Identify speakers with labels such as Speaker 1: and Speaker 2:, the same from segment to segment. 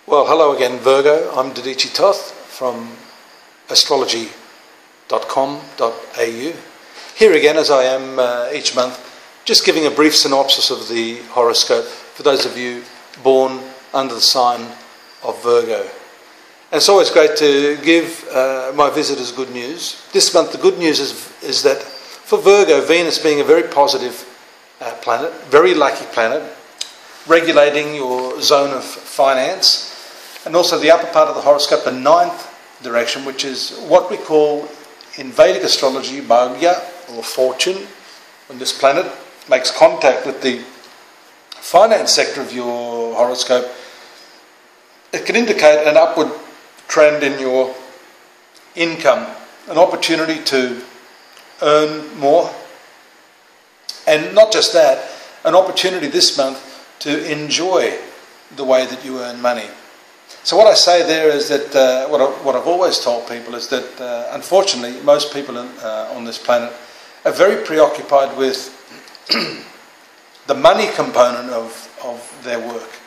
Speaker 1: Well, hello again, Virgo. I'm Dadhichi from astrological.com.au. Here again, as I am each month, just giving a brief synopsis of the horoscope for those of you born under the sign of Virgo. And it's always great to give my visitors good news. This month, the good news is that for Virgo, Venus being a very positive planet, very lucky planet, regulating your zone of finance, and also the upper part of the horoscope, the ninth direction, which is what we call in Vedic astrology Bhagya, or fortune. When this planet makes contact with the finance sector of your horoscope, it can indicate an upward trend in your income, an opportunity to earn more, and not just that, an opportunity this month to enjoy the way that you earn money. So what I say there is that what I've always told people is that unfortunately most people on this planet are very preoccupied with the money component of their work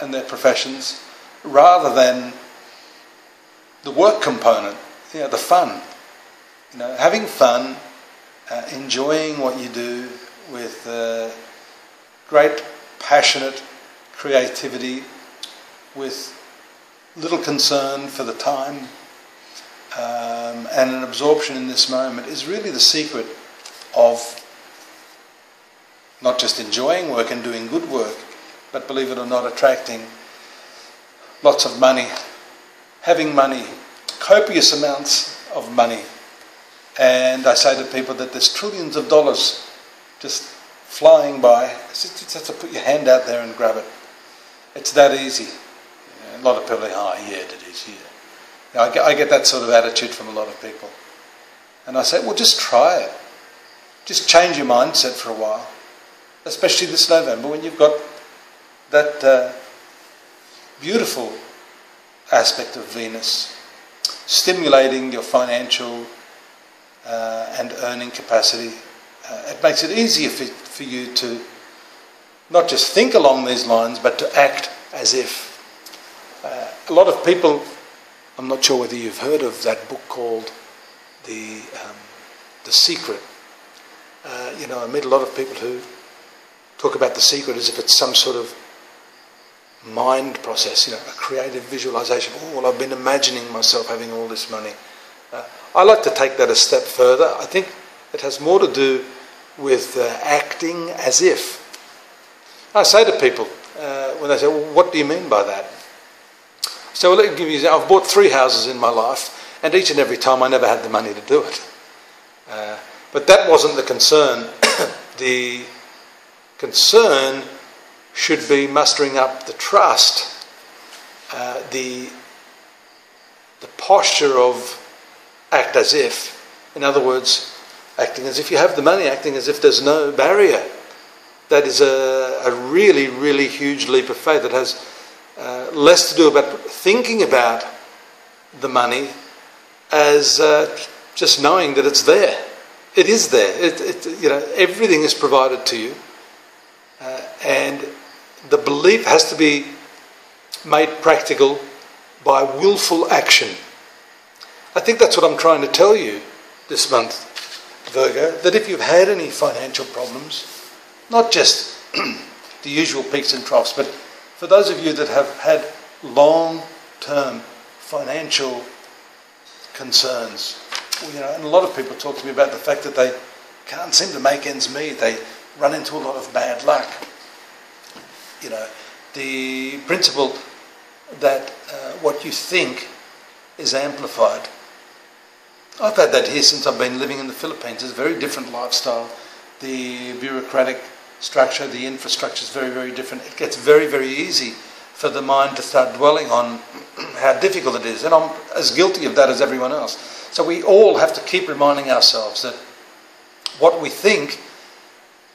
Speaker 1: and their professions rather than the work component, the fun. Having fun, enjoying what you do with great passionate creativity, with little concern for the time, and an absorption in this moment is really the secret of not just enjoying work and doing good work, but believe it or not, attracting lots of money, having money, copious amounts of money. And I say to people that there's trillions of dollars just flying by. You just have to put your hand out there and grab it. It's that easy. A lot of people are yeah, it is, yeah. I get that sort of attitude from a lot of people. And I say, well, just try it. Just change your mindset for a while. Especially this November when you've got that beautiful aspect of Venus stimulating your financial and earning capacity. It makes it easier for you to not just think along these lines, but to act as if. A lot of people, I'm not sure whether you've heard of that book called The Secret. I meet a lot of people who talk about The Secret as if it's some sort of mind process, a creative visualization. Oh, well, I've been imagining myself having all this money. I like to take that a step further. I think it has more to do with acting as if. I say to people when they say, well, what do you mean by that? So let me give you, I've bought 3 houses in my life, and each and every time I never had the money to do it. But that wasn't the concern. The concern should be mustering up the trust, the posture of act as if. In other words, acting as if you have the money, acting as if there's no barrier. That is a really, really huge leap of faith that has less to do about thinking about the money as just knowing that it's there. It is there. Everything is provided to you, and the belief has to be made practical by willful action. I think that's what I'm trying to tell you this month, Virgo, that if you've had any financial problems, not just the usual peaks and troughs, but for those of you that have had long-term financial concerns, and a lot of people talk to me about the fact that they can't seem to make ends meet, they run into a lot of bad luck. The principle that what you think is amplified. I've had that here since I've been living in the Philippines. It's a very different lifestyle. The bureaucratic structure, the infrastructure is very, very different. It gets very, very easy for the mind to start dwelling on how difficult it is. And I'm as guilty of that as everyone else. So we all have to keep reminding ourselves that what we think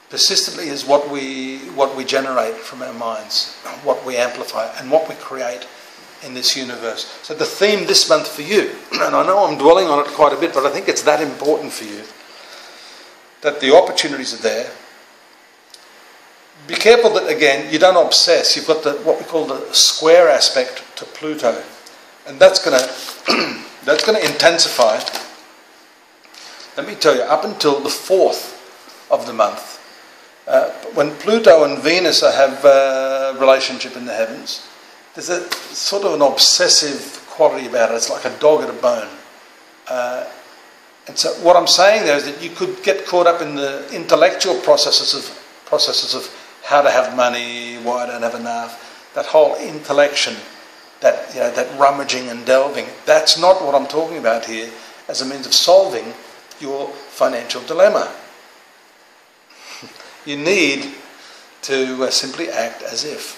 Speaker 1: persistently is what we generate from our minds, what we amplify, and what we create in this universe. So the theme this month for you, and I know I'm dwelling on it quite a bit, but I think it's that important for you, that the opportunities are there, Be careful that, again, you don't obsess. You've got what we call the square aspect to Pluto, and that's going to intensify. Let me tell you, up until the 4th of the month, when Pluto and Venus have a relationship in the heavens, there's a sort of an obsessive quality about it. It's like a dog at a bone. And so what I'm saying there is that you could get caught up in the intellectual processes of how to have money, why I don't have enough, that whole intellection, that rummaging and delving. That's not what I'm talking about here as a means of solving your financial dilemma. You need to simply act as if.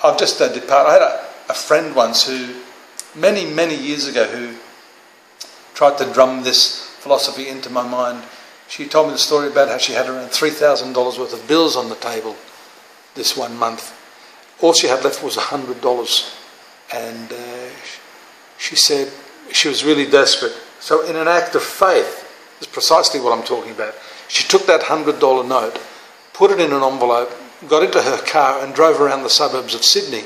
Speaker 1: I'll just depart. I had a friend once who, many years ago, who tried to drum this philosophy into my mind. She told me the story about how she had around $3,000 worth of bills on the table this one month. All she had left was $100. And she said she was really desperate. So in an act of faith, is precisely what I'm talking about, she took that $100 note, put it in an envelope, got into her car and drove around the suburbs of Sydney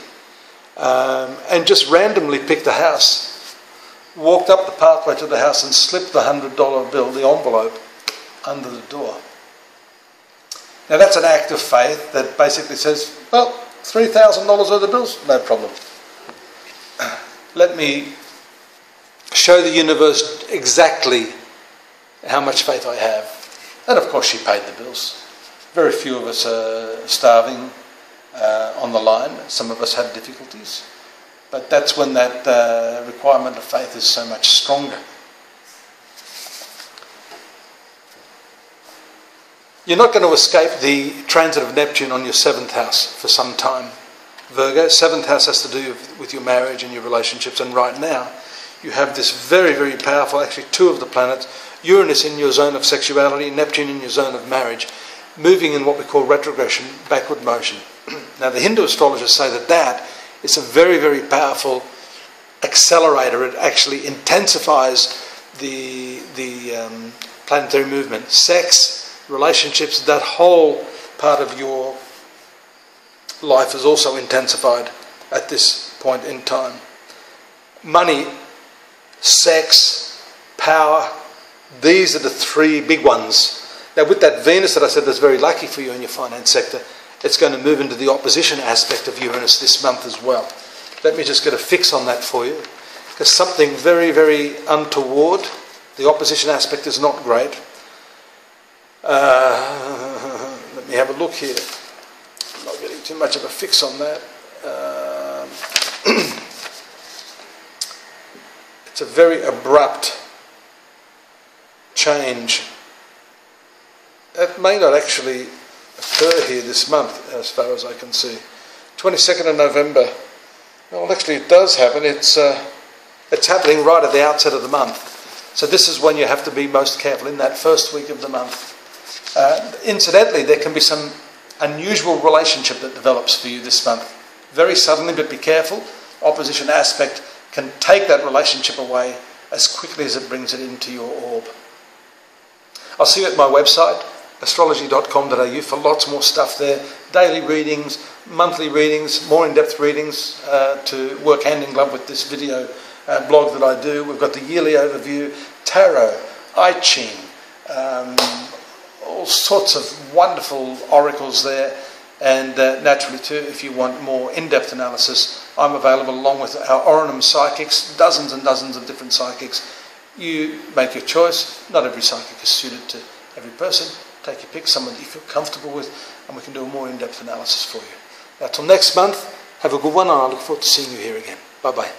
Speaker 1: and just randomly picked a house, walked up the pathway to the house and slipped the $100 bill, the envelope, under the door. Now that's an act of faith that basically says, well, $3,000 worth of bills, no problem. Let me show the universe exactly how much faith I have. And of course she paid the bills. Very few of us are starving on the line. Some of us have difficulties. But that's when that requirement of faith is so much stronger. You're not going to escape the transit of Neptune on your 7th house for some time. Virgo, 7th house has to do with your marriage and your relationships. And right now, you have this very, very powerful, actually 2 of the planets, Uranus in your zone of sexuality, Neptune in your zone of marriage, moving in what we call retrogression, backward motion. Now, the Hindu astrologers say that is a very, very powerful accelerator. It actually intensifies the planetary movement. Sex, relationships, that whole part of your life is also intensified at this point in time. Money, sex, power, these are the 3 big ones. Now with that Venus that I said that's very lucky for you in your finance sector, it's going to move into the opposition aspect of Uranus this month as well. Let me just get a fix on that for you. Because something very, very untoward, the opposition aspect is not great. Let me have a look here. I'm not getting too much of a fix on that. It's a very abrupt change. It may not actually occur here this month, as far as I can see. 22nd of November. Well, actually it does happen. It's happening right at the outset of the month. So this is when you have to be most careful, in that first week of the month. Incidentally, there can be some unusual relationship that develops for you this month. Very suddenly, but be careful. Opposition aspect can take that relationship away as quickly as it brings it into your orb. I'll see you at my website, astrology.com.au, for lots more stuff there. Daily readings, monthly readings, more in-depth readings to work hand in glove with this video blog that I do. We've got the yearly overview, tarot, I Ching, all sorts of wonderful oracles there. And naturally too, if you want more in-depth analysis, I'm available along with our Orunum psychics, dozens and dozens of different psychics. You make your choice. Not every psychic is suited to every person. Take your pick, someone that you feel comfortable with, and we can do a more in-depth analysis for you. Now, till next month, have a good one, and I look forward to seeing you here again. Bye-bye.